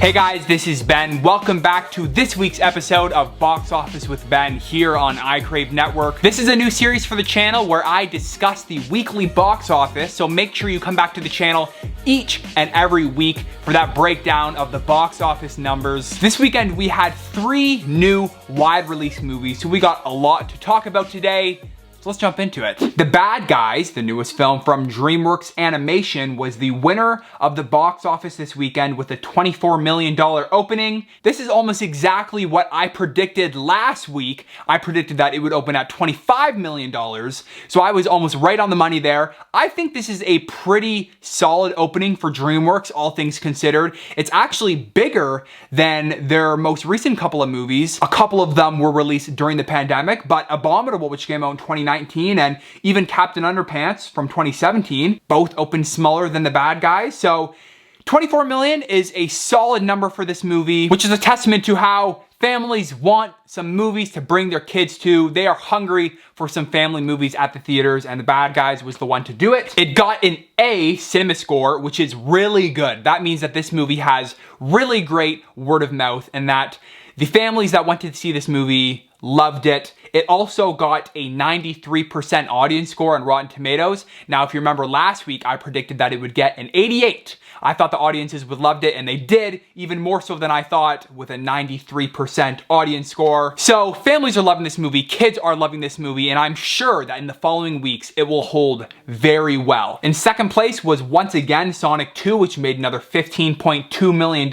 Hey guys, this is Ben. Welcome back to this week's episode of Box Office with Ben here on iCrave Network. This is a new series for the channel where I discuss the weekly box office, so make sure you come back to the channel each and every week for that breakdown of the box office numbers. This weekend we had 3 new wide release movies, so we got a lot to talk about today. So let's jump into it. The Bad Guys, the newest film from DreamWorks Animation, was the winner of the box office this weekend with a $24 million opening. This is almost exactly what I predicted last week. I predicted that it would open at $25 million, so I was almost right on the money there. I think this is a pretty solid opening for DreamWorks, all things considered. It's actually bigger than their most recent couple of movies. A couple of them were released during the pandemic, but Abominable, which came out in 2019, and even Captain Underpants from 2017, both opened smaller than The Bad Guys. So 24 million is a solid number for this movie, which is a testament to how families want some movies to bring their kids to. They are hungry for some family movies at the theaters, and The Bad Guys was the one to do it. It got an A cinema score, which is really good. That means that this movie has really great word of mouth and that the families that went to see this movie loved it. It also got a 93% audience score on Rotten Tomatoes. Now, if you remember last week, I predicted that it would get an 88. I thought the audiences would love it, and they did, even more so than I thought, with a 93% audience score. So families are loving this movie, kids are loving this movie, and I'm sure that in the following weeks, it will hold very well. In second place was once again Sonic 2, which made another $15.2 million,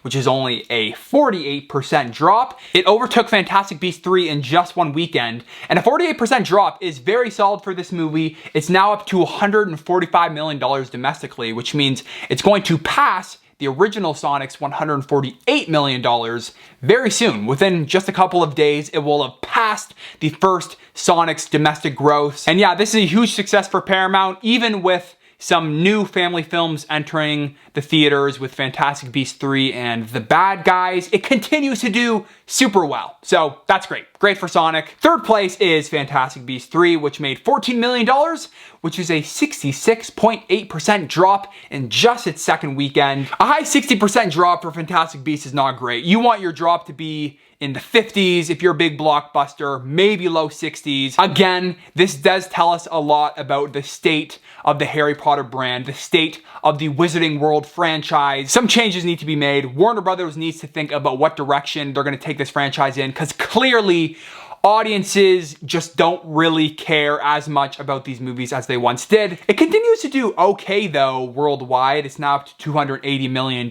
which is only a 48% drop. It overtook Fantastic Beasts 3 in just one weekend, and a 48% drop is very solid for this movie. It's now up to $145 million domestically, which means it's going to pass the original Sonic's $148 million very soon. Within just a couple of days, it will have passed the first Sonic's domestic gross. And yeah, this is a huge success for Paramount, even with some new family films entering the theaters with Fantastic Beasts 3 and The Bad Guys. It continues to do super well. So that's great. Great for Sonic. Third place is Fantastic Beasts 3, which made $14 million, which is a 66.8% drop in just its second weekend. A high 60% drop for Fantastic Beasts is not great. You want your drop to be in the 50s if you're a big blockbuster, maybe low 60s. Again, this does tell us a lot about the state of the Harry Potter brand, the state of the Wizarding World franchise. Some changes need to be made. Warner Brothers needs to think about what direction they're going to take this franchise in, because clearly audiences just don't really care as much about these movies as they once did. It continues to do okay though worldwide. It's now up to $280 million.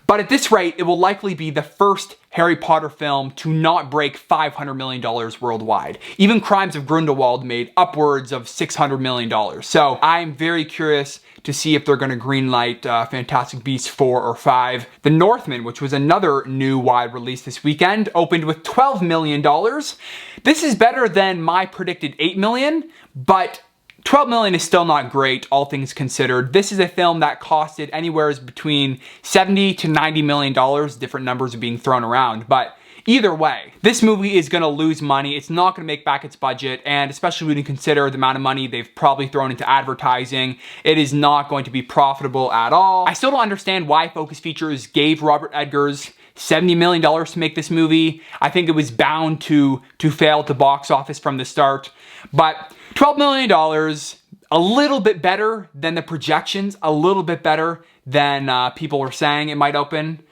But at this rate, it will likely be the first Harry Potter film to not break $500 million worldwide. Even Crimes of Grindelwald made upwards of $600 million. So I'm very curious to see if they're going to greenlight Fantastic Beasts 4 or 5. The Northman, which was another new wide release this weekend, opened with $12 million. This is better than my predicted $8 million, but $12 million is still not great, all things considered. This is a film that costed anywhere between $70 to $90 million. Different numbers are being thrown around, but either way, this movie is going to lose money. It's not going to make back its budget, and especially when you consider the amount of money they've probably thrown into advertising, it is not going to be profitable at all. I still don't understand why Focus Features gave Robert Eggers $70 million to make this movie. I think it was bound to fail at the box office from the start, but $12 million, a little bit better than the projections, a little bit better than people were saying it might open,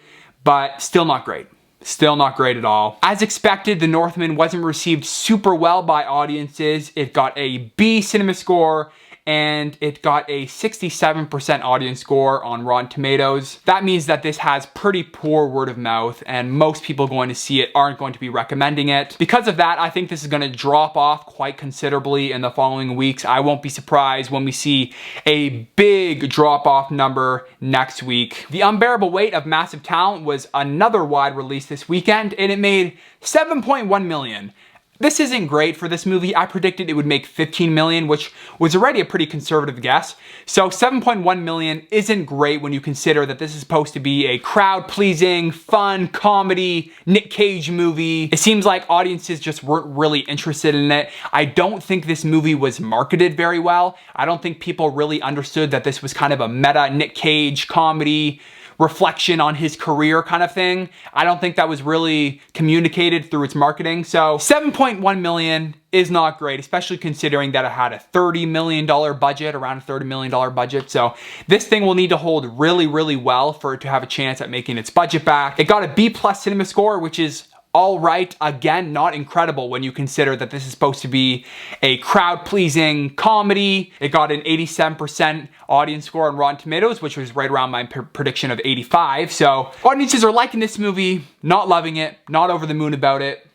but still not great. Still not great at all. As expected, The Northman wasn't received super well by audiences. It got a B cinema score, and it got a 67% audience score on Rotten Tomatoes. That means that this has pretty poor word of mouth, and most people going to see it aren't going to be recommending it. Because of that, I think this is going to drop off quite considerably in the following weeks. I won't be surprised when we see a big drop-off number next week. The Unbearable Weight of Massive Talent was another wide release this weekend, and it made $7.1 million. This isn't great for this movie. I predicted it would make $15 million, which was already a pretty conservative guess. So $7.1 million isn't great when you consider that this is supposed to be a crowd-pleasing, fun, comedy, Nick Cage movie. It seems like audiences just weren't really interested in it. I don't think this movie was marketed very well. I don't think people really understood that this was kind of a meta Nick Cage comedy reflection on his career kind of thing. I don't think that was really communicated through its marketing. So 7.1 million is not great, especially considering that it had a $30 million budget, around a $30 million budget. So this thing will need to hold really, really well for it to have a chance at making its budget back. It got a B+ cinema score, which is all right. Again, not incredible when you consider that this is supposed to be a crowd-pleasing comedy. It got an 87% audience score on Rotten Tomatoes, which was right around my prediction of 85. So audiences are liking this movie, not loving it, not over the moon about it,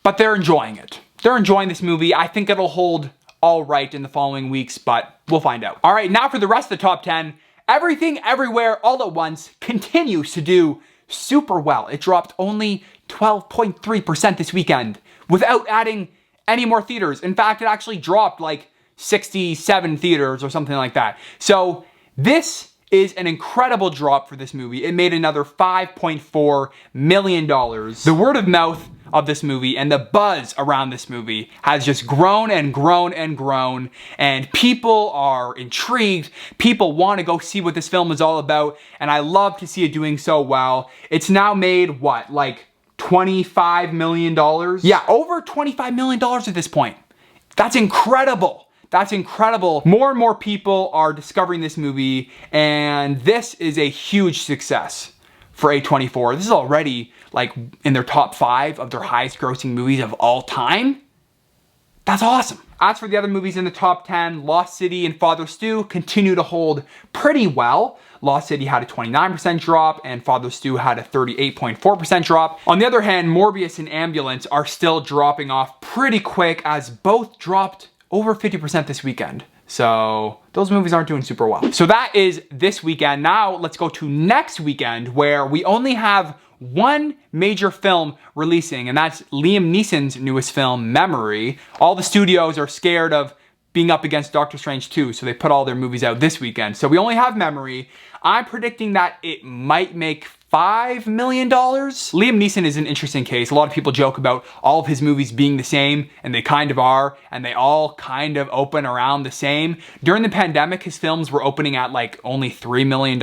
but they're enjoying it. They're enjoying this movie. I think it'll hold all right in the following weeks, but we'll find out. All right, now for the rest of the top 10. Everything, Everywhere, All at Once continues to do super well. It dropped only 12.3% this weekend without adding any more theaters. In fact, it actually dropped like 67 theaters or something like that. So this is an incredible drop for this movie. It made another $5.4 million. The word of mouth of this movie and the buzz around this movie has just grown and grown and grown, and people are intrigued. People want to go see what this film is all about, and I love to see it doing so well. It's now made what, like $25 million? Yeah, over $25 million at this point. That's incredible. That's incredible. More and more people are discovering this movie, and this is a huge success for A24. This is already like in their top 5 of their highest grossing movies of all time. That's awesome. As for the other movies in the top 10, Lost City and Father Stu continue to hold pretty well. Lost City had a 29% drop and Father Stu had a 38.4% drop. On the other hand, Morbius and Ambulance are still dropping off pretty quick, as both dropped over 50% this weekend. So those movies aren't doing super well. So that is this weekend. Now let's go to next weekend, where we only have one major film releasing, and that's Liam Neeson's newest film, Memory. All the studios are scared of being up against Doctor Strange 2, so they put all their movies out this weekend. So we only have Memory. I'm predicting that it might make $5 million. Liam Neeson is an interesting case. A lot of people joke about all of his movies being the same, and they kind of are, and they all kind of open around the same. During the pandemic, his films were opening at like only $3 million,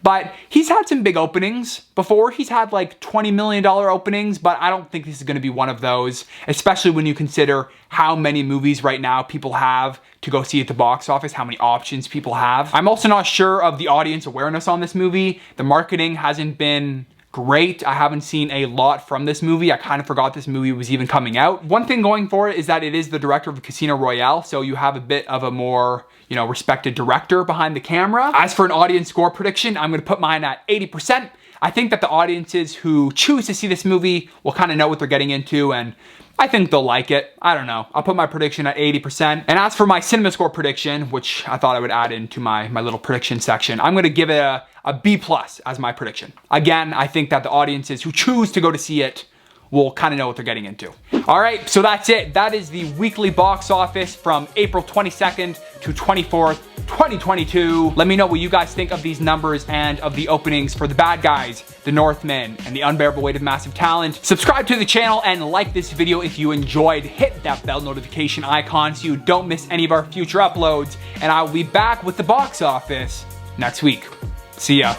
but he's had some big openings before. He's had like $20 million openings, but I don't think this is gonna be one of those, especially when you consider how many movies right now people have to go see at the box office, how many options people have. I'm also not sure of the audience awareness on this movie. The marketing hasn't been great. I haven't seen a lot from this movie. I kind of forgot this movie was even coming out. One thing going for it is that it is the director of Casino Royale, so you have a bit of a more, you know, respected director behind the camera. As for an audience score prediction, I'm gonna put mine at 80%. I think that the audiences who choose to see this movie will kind of know what they're getting into, and I think they'll like it. I don't know. I'll put my prediction at 80%. And as for my cinema score prediction, which I thought I would add into my little prediction section, I'm gonna give it a B+ as my prediction. Again, I think that the audiences who choose to go to see it will kind of know what they're getting into. All right, so that's it. That is the weekly box office from April 22nd to 24th, 2022. Let me know what you guys think of these numbers and of the openings for The Bad Guys, The Northman, and The Unbearable Weight of Massive Talent. Subscribe to the channel and like this video if you enjoyed. Hit that bell notification icon so you don't miss any of our future uploads. And I will be back with the box office next week. See ya.